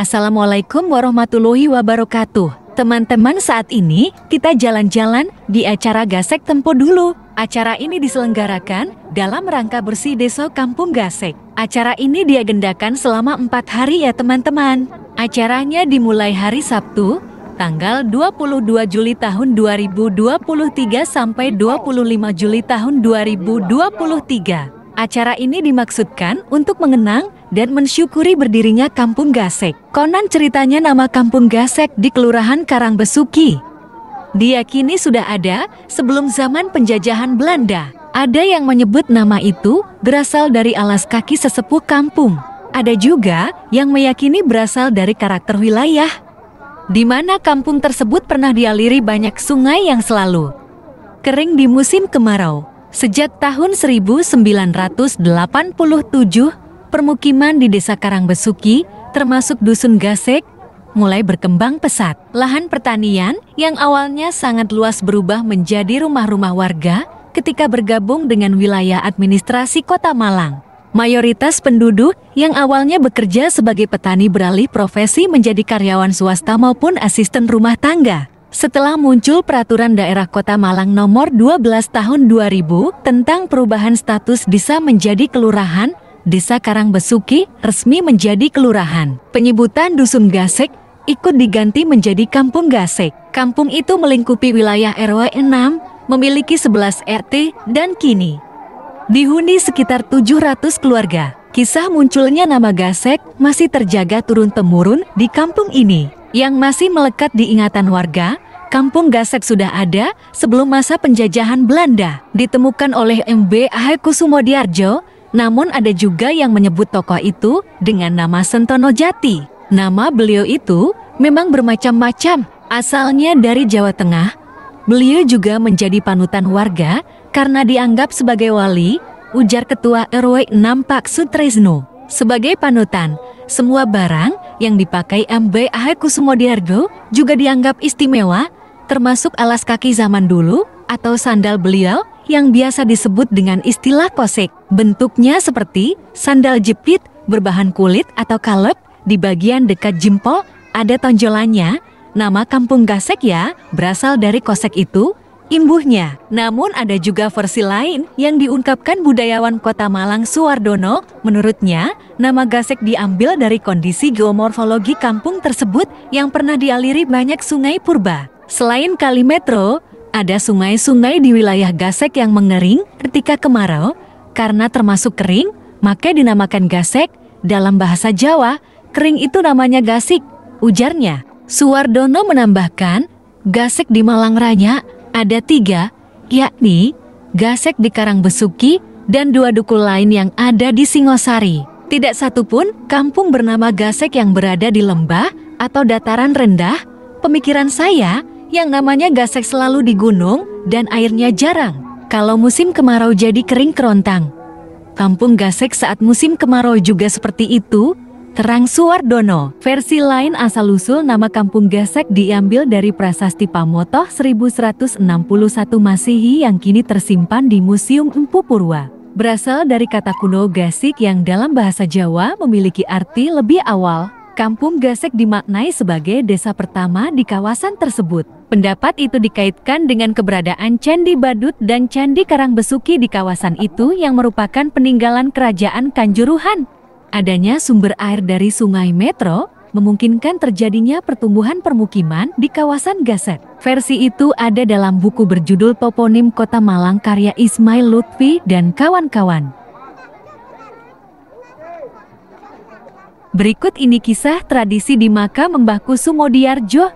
Assalamualaikum warahmatullahi wabarakatuh. Teman-teman, saat ini kita jalan-jalan di acara Gasek Tempo Dulu. Acara ini diselenggarakan dalam rangka bersih desa Kampung Gasek. Acara ini diagendakan selama 4 hari ya teman-teman. Acaranya dimulai hari Sabtu, tanggal 22 Juli tahun 2023 sampai 25 Juli tahun 2023. Acara ini dimaksudkan untuk mengenang dan mensyukuri berdirinya Kampung Gasek. Konon ceritanya nama Kampung Gasek di Kelurahan Karangbesuki diyakini sudah ada sebelum zaman penjajahan Belanda. Ada yang menyebut nama itu berasal dari alas kaki sesepuh kampung. Ada juga yang meyakini berasal dari karakter wilayah, di mana kampung tersebut pernah dialiri banyak sungai yang selalu kering di musim kemarau. Sejak tahun 1987, permukiman di Desa Karangbesuki, termasuk Dusun Gasek, mulai berkembang pesat. Lahan pertanian yang awalnya sangat luas berubah menjadi rumah-rumah warga ketika bergabung dengan wilayah administrasi Kota Malang. Mayoritas penduduk yang awalnya bekerja sebagai petani beralih profesi menjadi karyawan swasta maupun asisten rumah tangga. Setelah muncul Peraturan Daerah Kota Malang Nomor 12 Tahun 2000 tentang perubahan status desa menjadi kelurahan, Desa Karangbesuki resmi menjadi kelurahan. Penyebutan Dusun Gasek ikut diganti menjadi Kampung Gasek. Kampung itu melingkupi wilayah RW 6, memiliki 11 RT dan kini dihuni sekitar 700 keluarga. Kisah munculnya nama Gasek masih terjaga turun-temurun di kampung ini. Yang masih melekat di ingatan warga, Kampung Gasek sudah ada sebelum masa penjajahan Belanda. Ditemukan oleh MB Kusumodiardjo, namun ada juga yang menyebut tokoh itu dengan nama Sentono Jati. Nama beliau itu memang bermacam-macam, asalnya dari Jawa Tengah. Beliau juga menjadi panutan warga karena dianggap sebagai wali, ujar Ketua RW 6 Pak Sutresno. Sebagai panutan, semua barang yang dipakai MB Kusumodiardjo juga dianggap istimewa, termasuk alas kaki zaman dulu atau sandal beliau yang biasa disebut dengan istilah kosek. Bentuknya seperti sandal jepit berbahan kulit atau kalep, di bagian dekat jempol ada tonjolannya. Nama Kampung Gasek ya berasal dari kosek itu, imbuhnya. Namun ada juga versi lain yang diungkapkan budayawan Kota Malang Suwardono. Menurutnya, nama Gasek diambil dari kondisi geomorfologi kampung tersebut yang pernah dialiri banyak sungai purba. Selain kali metro, ada sungai-sungai di wilayah Gasek yang mengering ketika kemarau. Karena termasuk kering, maka dinamakan Gasek. Dalam bahasa Jawa, kering itu namanya gasik, ujarnya. Suwardono menambahkan, Gasek di Malang Raya ada 3, yakni Gasek di Karangbesuki dan 2 dukul lain yang ada di Singosari. Tidak satupun kampung bernama Gasek yang berada di lembah atau dataran rendah. Pemikiran saya, yang namanya Gasek selalu di gunung dan airnya jarang. Kalau musim kemarau jadi kering kerontang. Kampung Gasek saat musim kemarau juga seperti itu, terang Suwardono. Versi lain asal-usul nama Kampung Gasek diambil dari prasasti Pamotoh 1161 Masehi yang kini tersimpan di Museum Empu Purwa. Berasal dari kata kuno Gasik yang dalam bahasa Jawa memiliki arti lebih awal. Kampung Gasek dimaknai sebagai desa pertama di kawasan tersebut. Pendapat itu dikaitkan dengan keberadaan Candi Badut dan Candi Karangbesuki di kawasan itu yang merupakan peninggalan kerajaan Kanjuruhan. Adanya sumber air dari Sungai Metro memungkinkan terjadinya pertumbuhan permukiman di kawasan Gasek. Versi itu ada dalam buku berjudul Toponim Kota Malang karya Ismail Lutfi dan kawan-kawan. Berikut ini kisah tradisi di makam Mbah Kusumodiardjo.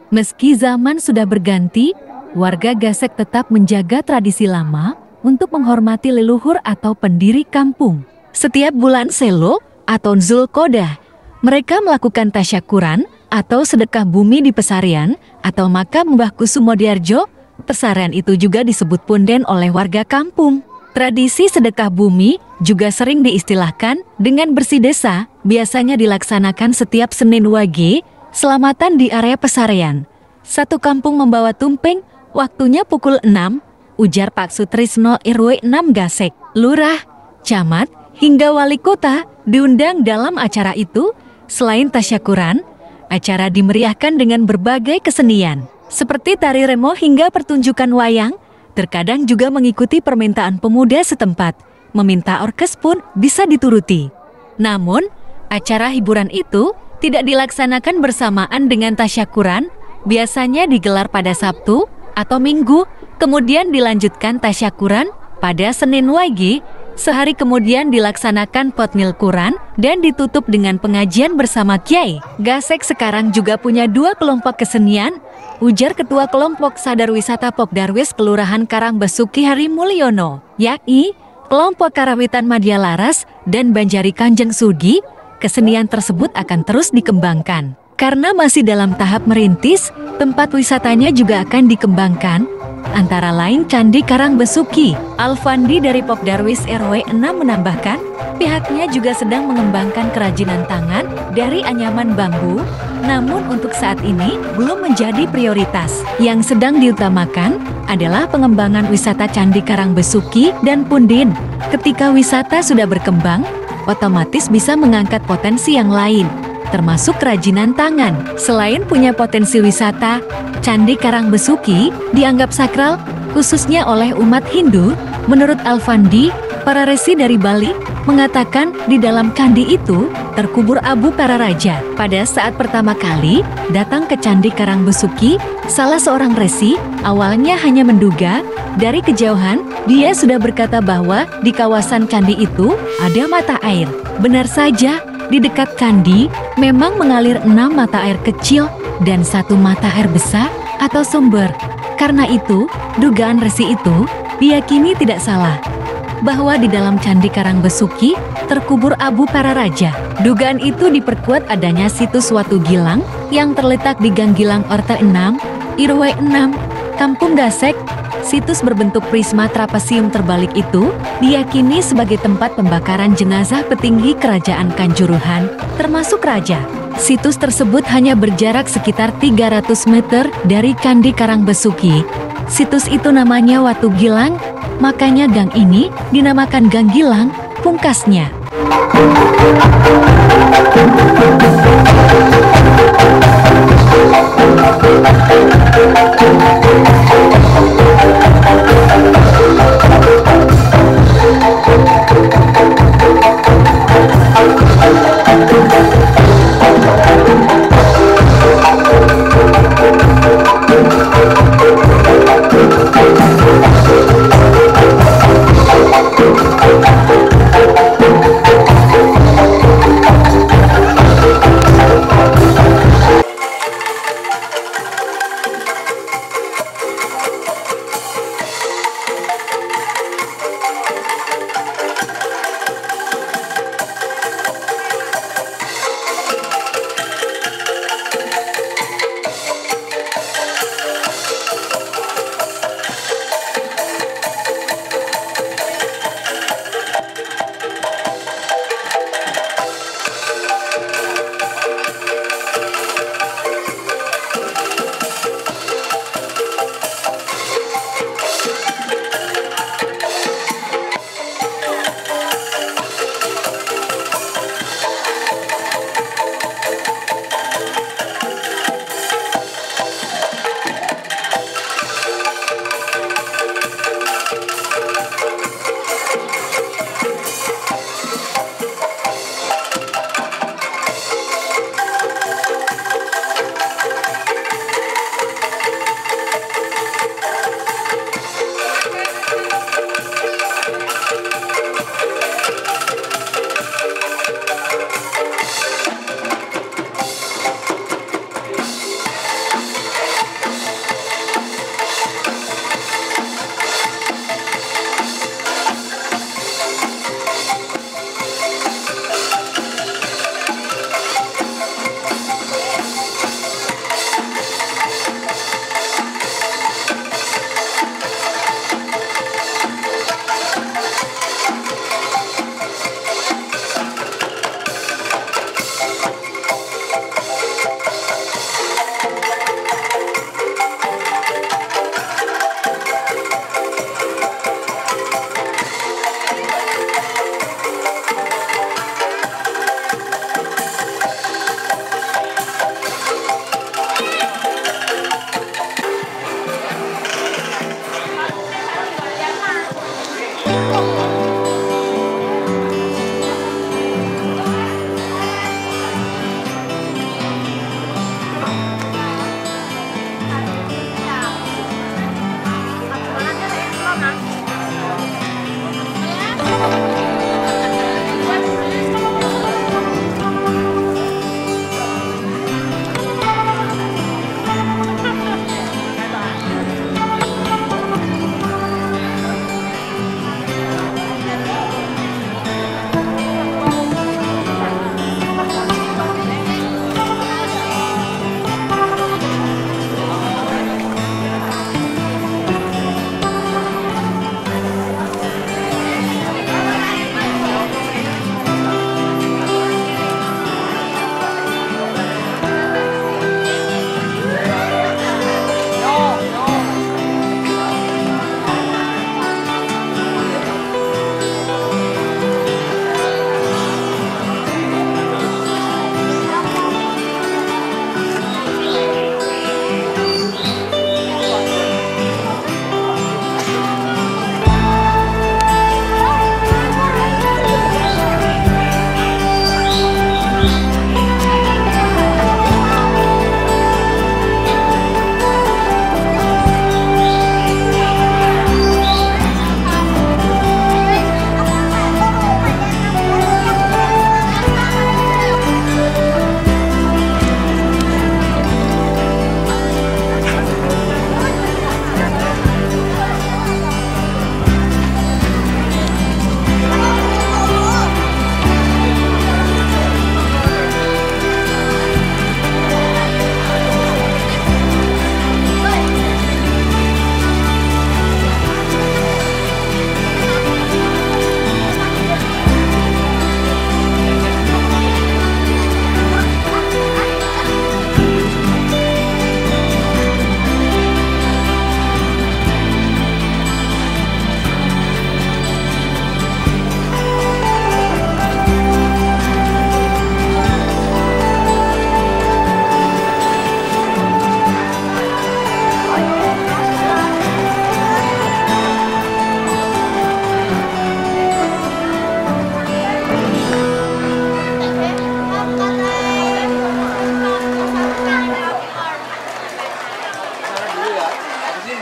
Meski zaman sudah berganti, warga Gasek tetap menjaga tradisi lama untuk menghormati leluhur atau pendiri kampung. Setiap bulan Selo atau Zulkodah, mereka melakukan tasyakuran atau sedekah bumi di Pesarian atau makam Mbah Kusumodiardjo. Pesarian itu juga disebut punden oleh warga kampung. Tradisi sedekah bumi juga sering diistilahkan dengan bersih desa, biasanya dilaksanakan setiap Senin Wage, selamatan di area Pesarian. Satu kampung membawa tumpeng, waktunya pukul 6, ujar Pak Sutrisno RW 6 Gasek. Lurah, camat, hingga wali kota diundang dalam acara itu. Selain tasyakuran, acara dimeriahkan dengan berbagai kesenian, seperti tari remo hingga pertunjukan wayang. Terkadang juga mengikuti permintaan pemuda setempat, meminta orkes pun bisa dituruti. Namun, acara hiburan itu tidak dilaksanakan bersamaan dengan tasyakuran, biasanya digelar pada Sabtu atau Minggu, kemudian dilanjutkan tasyakuran pada Senin Wage. Sehari kemudian dilaksanakan potmil Quran dan ditutup dengan pengajian bersama Kiai. Gasek sekarang juga punya 2 kelompok kesenian, ujar Ketua Kelompok Sadar Wisata Pokdarwis Kelurahan Karangbesuki Hari Mulyono, yakni kelompok Karawitan Madya Laras dan Banjari Kanjeng Sugi. Kesenian tersebut akan terus dikembangkan. Karena masih dalam tahap merintis, tempat wisatanya juga akan dikembangkan, antara lain Candi Karangbesuki. Alfandi dari Pokdarwis RW 6 menambahkan, pihaknya juga sedang mengembangkan kerajinan tangan dari anyaman bambu, namun untuk saat ini belum menjadi prioritas. Yang sedang diutamakan adalah pengembangan wisata Candi Karangbesuki dan Pundin. Ketika wisata sudah berkembang, otomatis bisa mengangkat potensi yang lain, termasuk kerajinan tangan. Selain punya potensi wisata, Candi Karangbesuki dianggap sakral khususnya oleh umat Hindu. Menurut Alfandi, para resi dari Bali mengatakan di dalam candi itu terkubur abu para raja. Pada saat pertama kali datang ke Candi Karangbesuki, salah seorang resi awalnya hanya menduga. Dari kejauhan, dia sudah berkata bahwa di kawasan candi itu ada mata air. Benar saja, di dekat candi memang mengalir 6 mata air kecil dan 1 mata air besar atau sumber. Karena itu, dugaan resi itu diyakini tidak salah, bahwa di dalam Candi Karangbesuki terkubur abu para raja. Dugaan itu diperkuat adanya situs Watu Gilang yang terletak di Gang Gilang Orte 6, RW 6, Kampung Gasek. Situs berbentuk prisma trapesium terbalik itu diyakini sebagai tempat pembakaran jenazah petinggi kerajaan Kanjuruhan, termasuk raja. Situs tersebut hanya berjarak sekitar 300 meter dari Candi Karangbesuki. Situs itu namanya Watu Gilang, makanya gang ini dinamakan Gang Gilang, pungkasnya.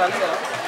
sekali ya.